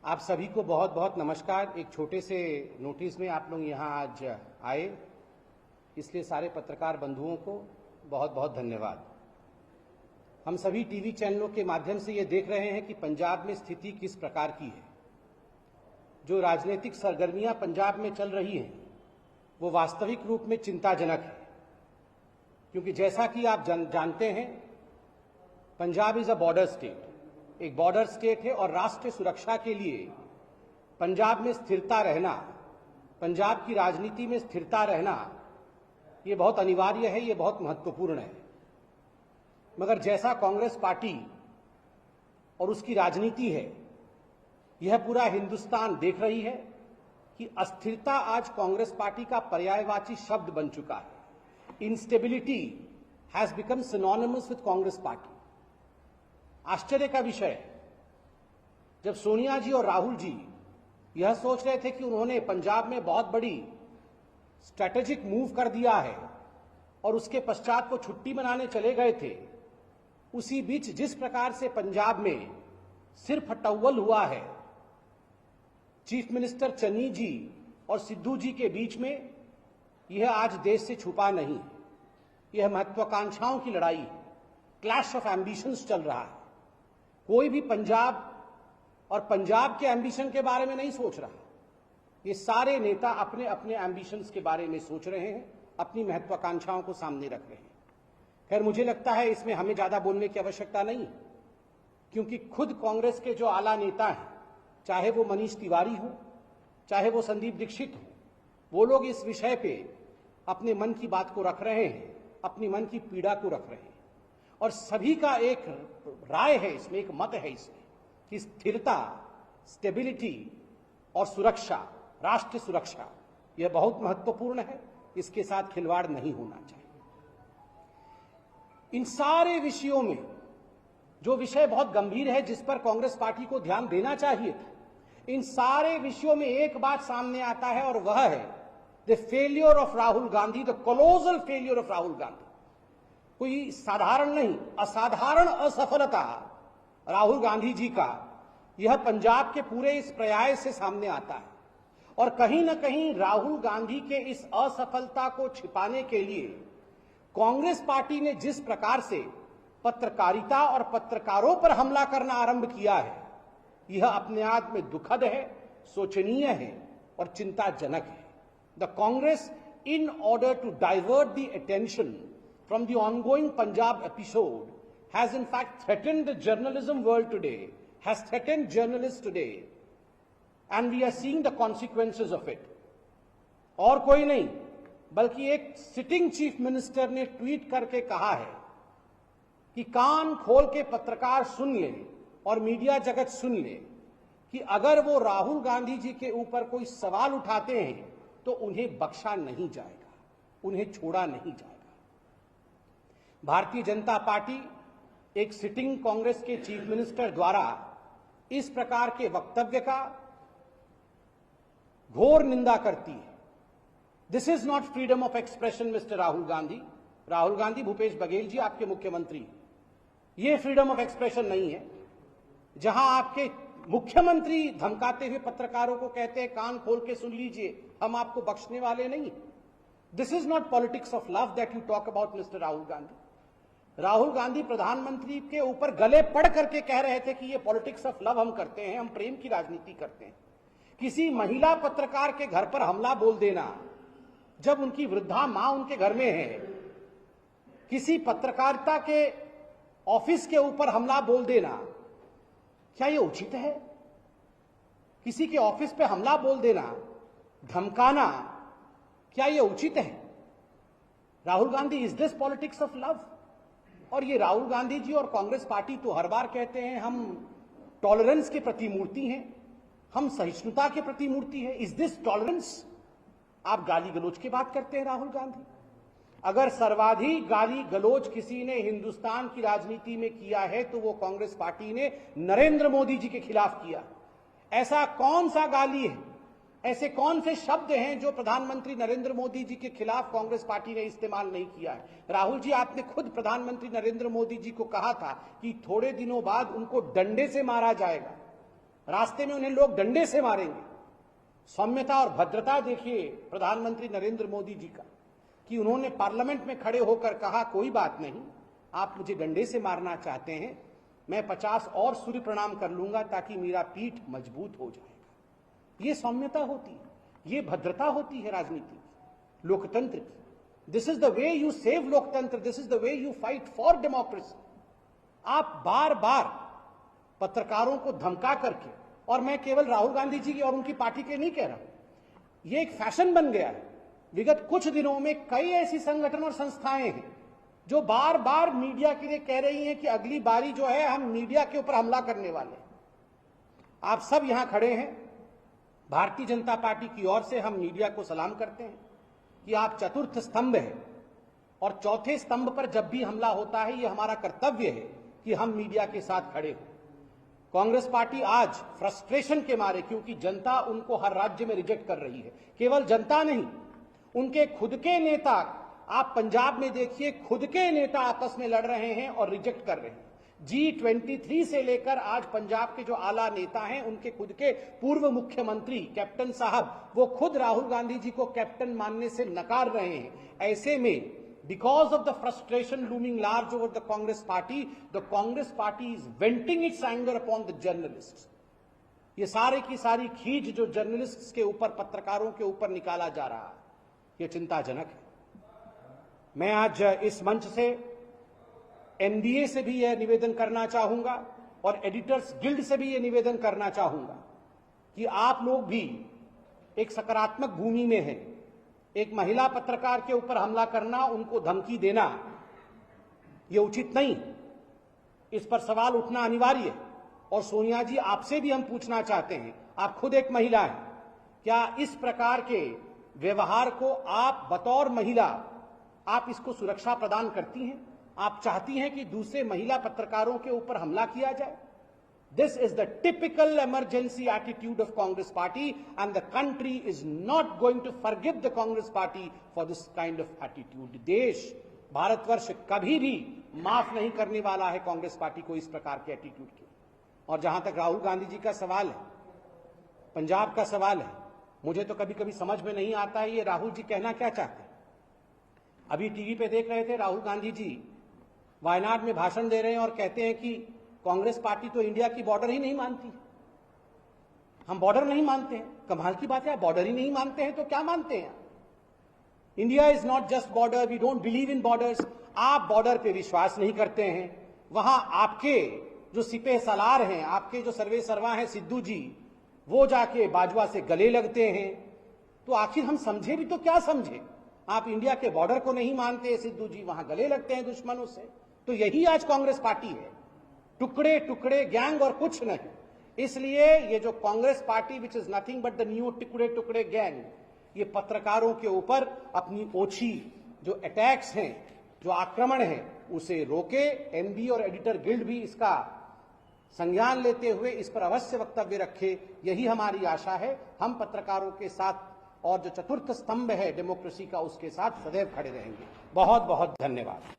आप सभी को बहुत बहुत नमस्कार। एक छोटे से नोटिस में आप लोग यहाँ आज आए, इसलिए सारे पत्रकार बंधुओं को बहुत बहुत धन्यवाद। हम सभी टीवी चैनलों के माध्यम से ये देख रहे हैं कि पंजाब में स्थिति किस प्रकार की है। जो राजनीतिक सरगर्मियां पंजाब में चल रही हैं वो वास्तविक रूप में चिंताजनक है, क्योंकि जैसा कि आप जानते हैं Punjab is a border state, एक बॉर्डर स्टेट है और राष्ट्रीय सुरक्षा के लिए पंजाब में स्थिरता रहना, पंजाब की राजनीति में स्थिरता रहना ये बहुत अनिवार्य है, ये बहुत महत्वपूर्ण है। मगर जैसा कांग्रेस पार्टी और उसकी राजनीति है, यह पूरा हिंदुस्तान देख रही है कि अस्थिरता आज कांग्रेस पार्टी का पर्यायवाची शब्द बन चुका है। Instability has become synonymous with Congress party. आश्चर्य का विषय है, जब सोनिया जी और राहुल जी यह सोच रहे थे कि उन्होंने पंजाब में बहुत बड़ी स्ट्रैटेजिक मूव कर दिया है और उसके पश्चात वो छुट्टी मनाने चले गए थे, उसी बीच जिस प्रकार से पंजाब में सिर फटव्वल हुआ है चीफ मिनिस्टर चन्नी जी और सिद्धू जी के बीच में, यह आज देश से छुपा नहीं है। यह महत्वाकांक्षाओं की लड़ाई है, क्लैश ऑफ एम्बिशंस चल रहा है। कोई भी पंजाब और पंजाब के एम्बिशन के बारे में नहीं सोच रहा। ये सारे नेता अपने अपने एम्बिशंस के बारे में सोच रहे हैं, अपनी महत्वाकांक्षाओं को सामने रख रहे हैं। खैर, मुझे लगता है इसमें हमें ज्यादा बोलने की आवश्यकता नहीं, क्योंकि खुद कांग्रेस के जो आला नेता हैं, चाहे वो मनीष तिवारी हो, चाहे वो संदीप दीक्षित हो, वो लोग इस विषय पे अपने मन की बात को रख रहे हैं, अपनी मन की पीड़ा को रख रहे हैं। और सभी का एक राय है इसमें, एक मत है इसमें कि स्थिरता, स्टेबिलिटी और सुरक्षा, राष्ट्रीय सुरक्षा, यह बहुत महत्वपूर्ण है। इसके साथ खिलवाड़ नहीं होना चाहिए। इन सारे विषयों में जो विषय बहुत गंभीर है, जिस पर कांग्रेस पार्टी को ध्यान देना चाहिए, इन सारे विषयों में एक बात सामने आता है और वह है the failure of Rahul Gandhi, the colossal failure of Rahul Gandhi. कोई साधारण नहीं, असाधारण असफलता राहुल गांधी जी का यह पंजाब के पूरे इस प्रयास से सामने आता है। और कहीं ना कहीं राहुल गांधी के इस असफलता को छिपाने के लिए कांग्रेस पार्टी ने जिस प्रकार से पत्रकारिता और पत्रकारों पर हमला करना आरंभ किया है, यह अपने आप में दुखद है, शोचनीय है और चिंताजनक है। The Congress, in order to divert the attention from the ongoing Punjab episode, has in fact threatened the journalism world today, has threatened journalists today, and we are seeing the consequences of it. और कोई नहीं बल्कि एक sitting chief minister ने tweet करके कहा है कि कान खोल के पत्रकार सुन ले और मीडिया जगत सुन ले कि अगर वो राहुल गांधी जी के ऊपर कोई सवाल उठाते हैं तो उन्हें बख्शा नहीं जाएगा, उन्हें छोड़ा नहीं जाएगा। भारतीय जनता पार्टी एक सिटिंग कांग्रेस के चीफ मिनिस्टर द्वारा इस प्रकार के वक्तव्य का घोर निंदा करती है। This is not freedom of expression mister Rahul Gandhi. Rahul Gandhi, Bhupesh Baghel ji आपके मुख्यमंत्री, ये फ्रीडम ऑफ एक्सप्रेशन नहीं है। जहां आपके मुख्यमंत्री धमकाते हुए पत्रकारों को कहते हैं कान खोल के सुन लीजिए, हम आपको बख्शने वाले नहीं। This is not politics of love that you talk about mister Rahul Gandhi. Rahul Gandhi प्रधानमंत्री के ऊपर गले पड़ करके कह रहे थे कि ये पॉलिटिक्स ऑफ लव हम करते हैं, हम प्रेम की राजनीति करते हैं। किसी महिला पत्रकार के घर पर हमला बोल देना जब उनकी वृद्धा मां उनके घर में है, किसी पत्रकारिता के ऑफिस के ऊपर हमला बोल देना, क्या यह उचित है? किसी के ऑफिस पे हमला बोल देना, धमकाना, क्या यह उचित है? Rahul Gandhi, is this politics of love? और ये राहुल गांधी जी और कांग्रेस पार्टी तो हर बार कहते हैं हम टॉलरेंस के प्रतिमूर्ति हैं, हम सहिष्णुता के प्रतिमूर्ति हैं। Is this tolerance? आप गाली गलौज की बात करते हैं राहुल गांधी। अगर सर्वाधिक गाली गलौज किसी ने हिंदुस्तान की राजनीति में किया है तो वो कांग्रेस पार्टी ने नरेंद्र मोदी जी के खिलाफ किया। ऐसा कौन सा गाली है, ऐसे कौन से शब्द हैं जो प्रधानमंत्री नरेंद्र मोदी जी के खिलाफ कांग्रेस पार्टी ने इस्तेमाल नहीं किया है? राहुल जी, आपने खुद प्रधानमंत्री नरेंद्र मोदी जी को कहा था कि थोड़े दिनों बाद उनको डंडे से मारा जाएगा। रास्ते में उन्हें लोग डंडे से मारेंगे। सौम्यता और भद्रता देखिए प्रधानमंत्री नरेंद्र मोदी जी का, कि उन्होंने पार्लियामेंट में खड़े होकर कहा कोई बात नहीं, आप मुझे डंडे से मारना चाहते हैं, मैं 50 और सूर्य प्रणाम कर लूंगा ताकि मेरा पीठ मजबूत हो जाएगा। ये सौम्यता होती है, ये भद्रता होती है राजनीति की, लोकतंत्र की। This is the way you save loktantra, this is the way you fight for democracy. आप बार बार पत्रकारों को धमका करके, और मैं केवल राहुल गांधी जी की और उनकी पार्टी के नहीं कह रहा, ये एक फैशन बन गया है। विगत कुछ दिनों में कई ऐसी संगठन और संस्थाएं हैं जो बार बार मीडिया के लिए कह रही हैं कि अगली बारी जो है हम मीडिया के ऊपर हमला करने वाले हैं। आप सब यहां खड़े हैं, भारतीय जनता पार्टी की ओर से हम मीडिया को सलाम करते हैं कि आप चतुर्थ स्तंभ है, और चौथे स्तंभ पर जब भी हमला होता है, यह हमारा कर्तव्य है कि हम मीडिया के साथ खड़े हों। कांग्रेस पार्टी आज फ्रस्ट्रेशन के मारे, क्योंकि जनता उनको हर राज्य में रिजेक्ट कर रही है, केवल जनता नहीं, उनके खुद के नेता, आप पंजाब में देखिए, खुद के नेता आपस में लड़ रहे हैं और रिजेक्ट कर रहे हैं। G23 से लेकर आज पंजाब के जो आला नेता हैं, उनके खुद के पूर्व मुख्यमंत्री कैप्टन साहब, वो खुद राहुल गांधी जी को कैप्टन मानने से नकार रहे हैं। ऐसे में because of the frustration looming large over the Congress party is venting its anger upon the journalists. ये सारे की सारी खींच जो जर्नलिस्ट्स के ऊपर, पत्रकारों के ऊपर निकाला जा रहा है, ये चिंताजनक है। मैं आज इस मंच से एनडीए से भी यह निवेदन करना चाहूंगा और एडिटर्स गिल्ड से भी यह निवेदन करना चाहूंगा कि आप लोग भी एक सकारात्मक भूमि में हैं। एक महिला पत्रकार के ऊपर हमला करना, उनको धमकी देना, यह उचित नहीं। इस पर सवाल उठना अनिवार्य है। और सोनिया जी, आपसे भी हम पूछना चाहते हैं, आप खुद एक महिला हैं, क्या इस प्रकार के व्यवहार को आप बतौर महिला, आप इसको सुरक्षा प्रदान करती हैं? आप चाहती हैं कि दूसरे महिला पत्रकारों के ऊपर हमला किया जाए? This is the typical emergency attitude of Congress party, and the country is not going to forgive the Congress party for this kind of attitude. देश, भारतवर्ष कभी भी माफ नहीं करने वाला है कांग्रेस पार्टी को इस प्रकार के एटीट्यूड के। और जहां तक राहुल गांधी जी का सवाल है, पंजाब का सवाल है, मुझे तो कभी कभी समझ में नहीं आता है ये राहुल जी कहना क्या चाहते हैं। अभी टीवी पे देख रहे थे, राहुल गांधी जी वायनाड में भाषण दे रहे हैं और कहते हैं कि कांग्रेस पार्टी तो इंडिया की बॉर्डर ही नहीं मानती, हम बॉर्डर नहीं मानते हैं। कमाल की बात है, बॉर्डर ही नहीं मानते हैं तो क्या मानते हैं? India is not just border, we don't believe in borders. आप बॉर्डर पे विश्वास नहीं करते हैं। वहां आपके जो सिपह सलार हैं, आपके जो सर्वे सर्वा हैं सिद्धू जी, वो जाके बाजवा से गले लगते हैं। तो आखिर हम समझे भी तो क्या समझे? आप इंडिया के बॉर्डर को नहीं मानते सिद्धू जी, वहां गले लगते हैं दुश्मनों से। तो यही आज कांग्रेस पार्टी है, टुकड़े टुकड़े गैंग और कुछ नहीं। इसलिए ये जो Congress party which is nothing but the new टुकड़े टुकड़े गैंग, ये पत्रकारों के ऊपर अपनी ओछी जो अटैक्स हैं, जो आक्रमण है, उसे रोके। एनबी और एडिटर गिल्ड भी इसका संज्ञान लेते हुए इस पर अवश्य वक्तव्य रखे, यही हमारी आशा है। हम पत्रकारों के साथ और जो चतुर्थ स्तंभ है डेमोक्रेसी का, उसके साथ सदैव खड़े रहेंगे। बहुत बहुत धन्यवाद।